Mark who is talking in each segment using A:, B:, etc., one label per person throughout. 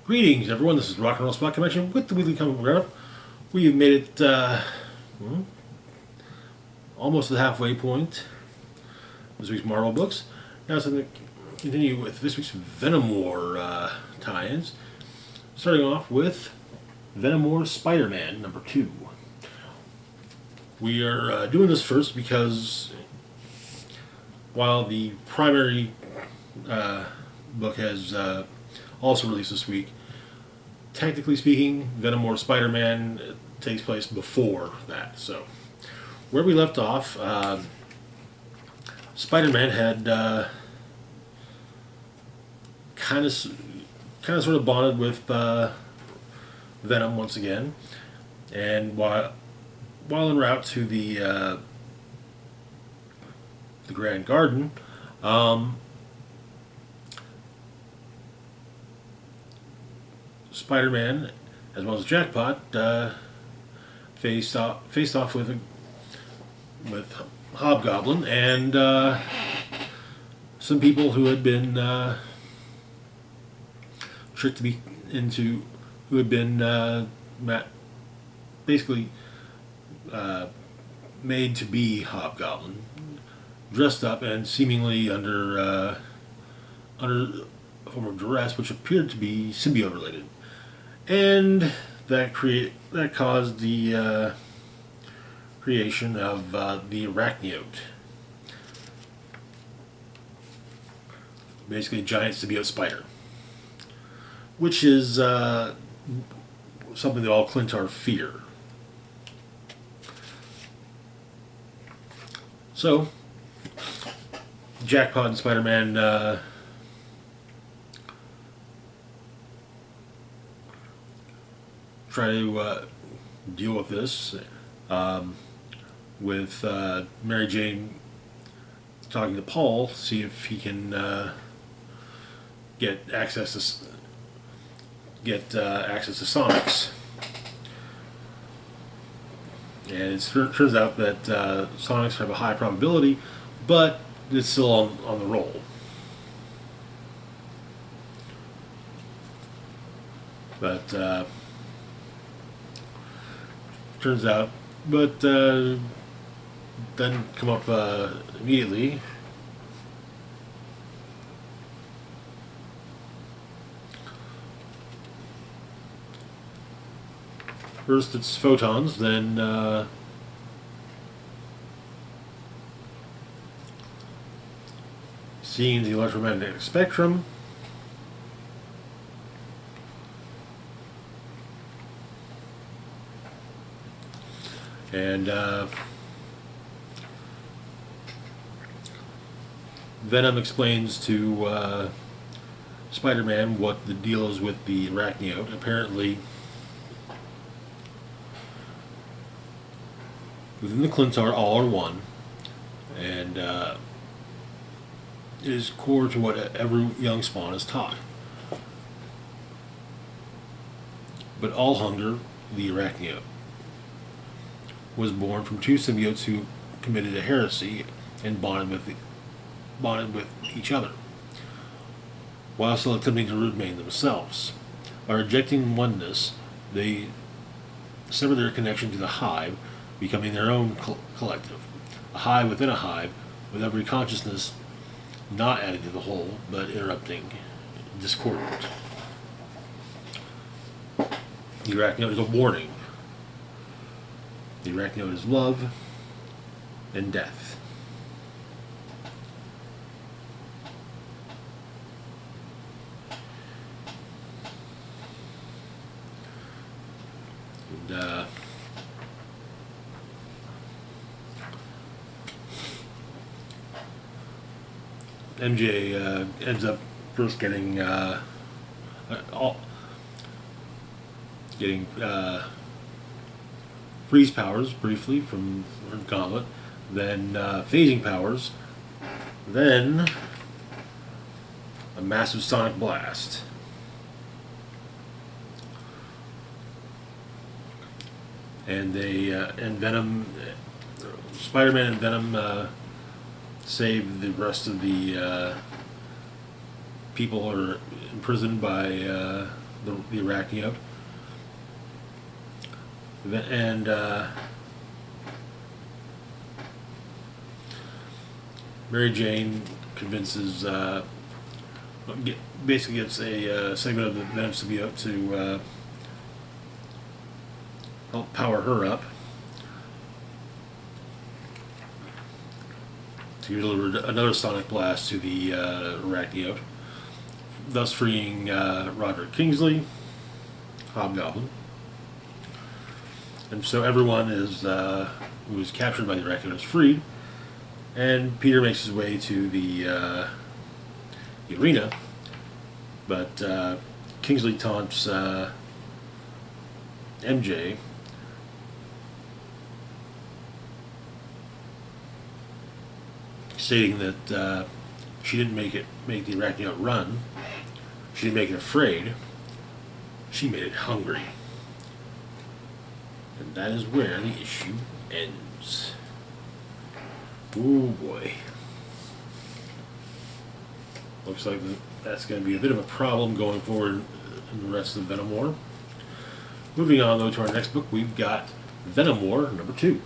A: Greetings, everyone. This is Rock and Roll Spot Convention with the weekly comic book roundup. We've made it almost to the halfway point. This week's Marvel books. Now it's going to continue with this week's Venom War tie-ins. Starting off with Venom War Spider-Man #2. We are doing this first because while the primary book has also released this week, technically speaking, Venom War Spider-Man takes place before that. So, where we left off, Spider-Man had kind of sort of bonded with Venom once again, and while en route to the Grand Garden, Spider-Man, as well as Jackpot, faced off with Hobgoblin and some people who had been tricked to be into, who had been basically made to be Hobgoblin, dressed up and seemingly under a form of duress, which appeared to be symbiote related. And that caused the creation of the arachniote, basically a giant symbiote spider, which is something that all Clintar fear. So, Jackpot and Spider-Man try to deal with this with Mary Jane talking to Paul, see if he can get access to Sonic's. And it turns out that Sonics have a high probability, but it's still on the roll. But turns out, but doesn't come up immediately. First it's photons, then seeing the electromagnetic spectrum, and Venom explains to Spider-Man what the deal is with the arachniote. Apparently, within the Clintar, all are one, and it is core to what every young spawn is taught. But Allhunger, the arachniote, was born from two symbiotes who committed a heresy and bonded with each other, while still attempting to remain themselves. By rejecting oneness, they sever their connection to the hive, becoming their own collective. A hive within a hive, with every consciousness not adding to the whole, but interrupting, discordant. The arachniote is a warning. The arachniote is love and death. And MJ ends up first getting freeze powers briefly from Gauntlet, then phasing powers, then a massive sonic blast. And Spider-Man and Venom save the rest of the people who are imprisoned by the arachniote. And Mary Jane convinces, basically gets a segment of the Venom symbiote to help power her up to deliver another sonic blast to the arachniote, thus freeing Roderick Kingsley, Hobgoblin. And so everyone is who is captured by the arachniote is freed, and Peter makes his way to the arena, but Kingsley taunts MJ, stating that she didn't make the arachniote run. She didn't make it afraid. She made it hungry. And that is where the issue ends. Oh boy. Looks like that's going to be a bit of a problem going forward in the rest of Venom War. Moving on, though, to our next book, we've got Venom War #2.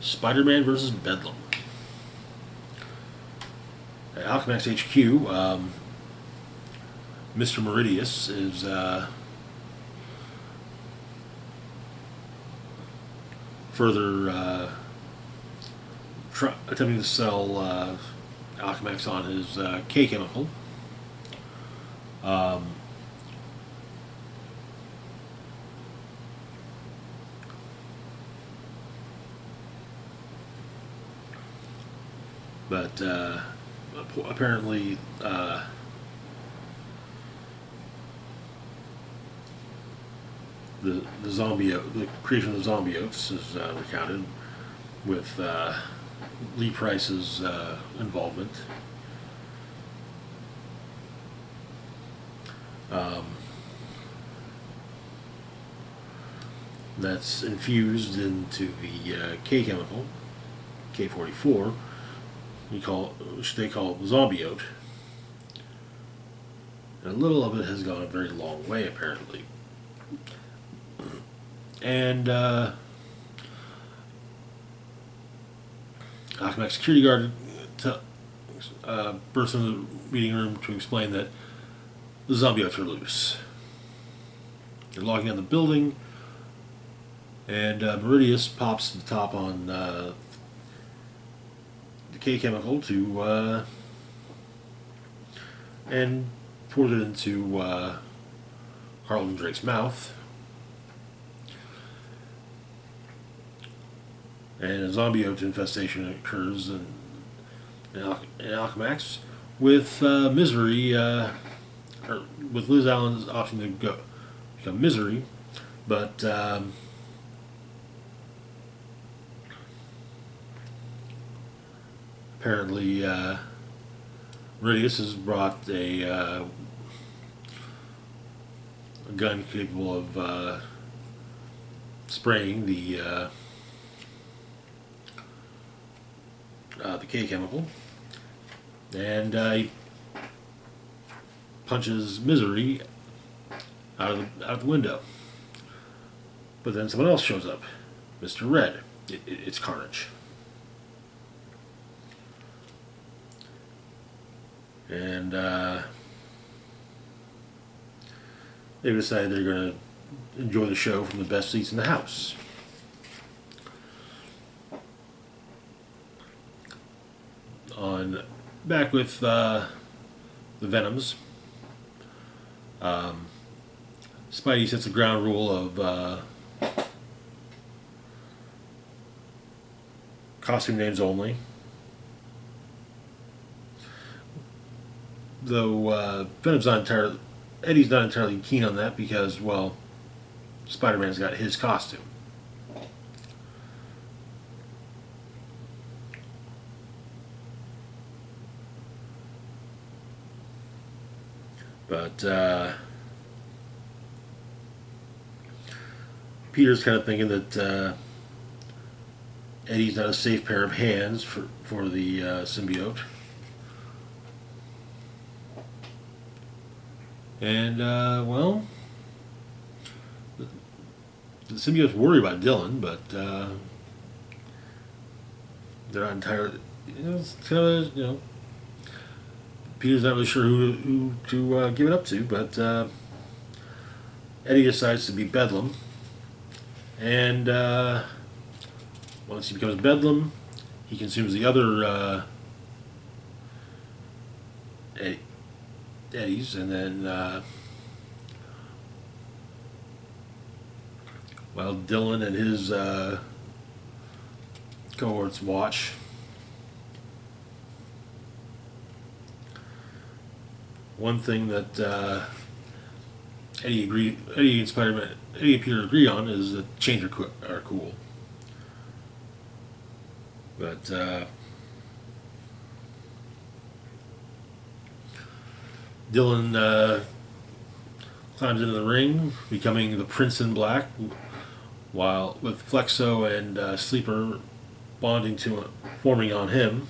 A: Spider-Man vs. Bedlam. At Alchemax HQ, Mr. Meridius is further attempting to sell Alchemax on his K chemical. But apparently the creation of the zombiotes is recounted with Lee Price's involvement. That's infused into the K chemical, K44, which they call the zombiote. And a little of it has gone a very long way, apparently. And Alchemax security guard bursts into the meeting room to explain that the zombiotes are loose. They're logging on the building, and Meridius pops the top on the K chemical to and pours it into Carlton Drake's mouth. And a zombiote infestation occurs in Alchemax, with Misery, or with Liz Allen's option to become Misery, but apparently Meridius has brought a gun capable of spraying the K chemical, and he punches Misery out of the window. But then someone else shows up, Mr. Red. It's Carnage. And they've decided they're going to enjoy the show from the best seats in the house. Back with the Venoms, Spidey sets a ground rule of costume names only. Though Eddie's not entirely keen on that because, well, Spider-Man's got his costume. But Peter's kind of thinking that Eddie's not a safe pair of hands for the symbiote. And, well, the symbiotes worry about Dylan, but they're not entirely. It's kind of, Peter's not really sure who to give it up to, but Eddie decides to be Bedlam, and once he becomes Bedlam, he consumes the other Eddies, and then while Dylan and his cohorts watch, one thing that Eddie and Peter agree on is that chains are cool. But Dylan climbs into the ring, becoming the Prince in Black, while with Flexo and Sleeper forming on him.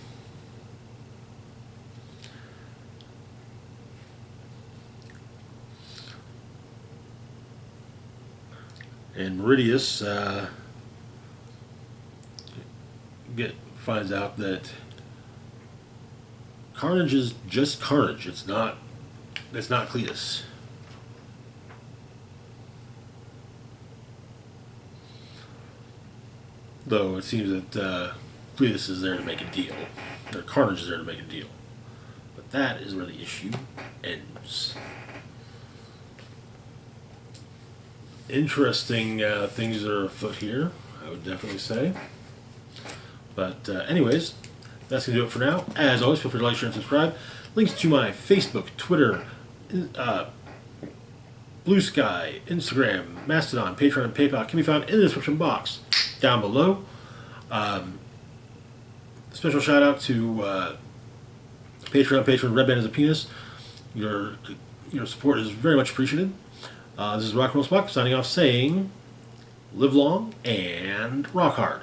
A: And Meridius finds out that Carnage is just Carnage. It's not Cletus. Though it seems that Cletus is there to make a deal. Or Carnage is there to make a deal. But that is where the issue ends. Interesting things that are afoot here, I would definitely say. But anyways, that's going to do it for now. As always, feel free to like, share, and subscribe. Links to my Facebook, Twitter, Blue Sky, Instagram, Mastodon, Patreon, and PayPal can be found in the description box down below. Special shout out to patron Red Band is a Penis. Your support is very much appreciated. This is Rock and Roll Spock signing off saying, live long and rock hard.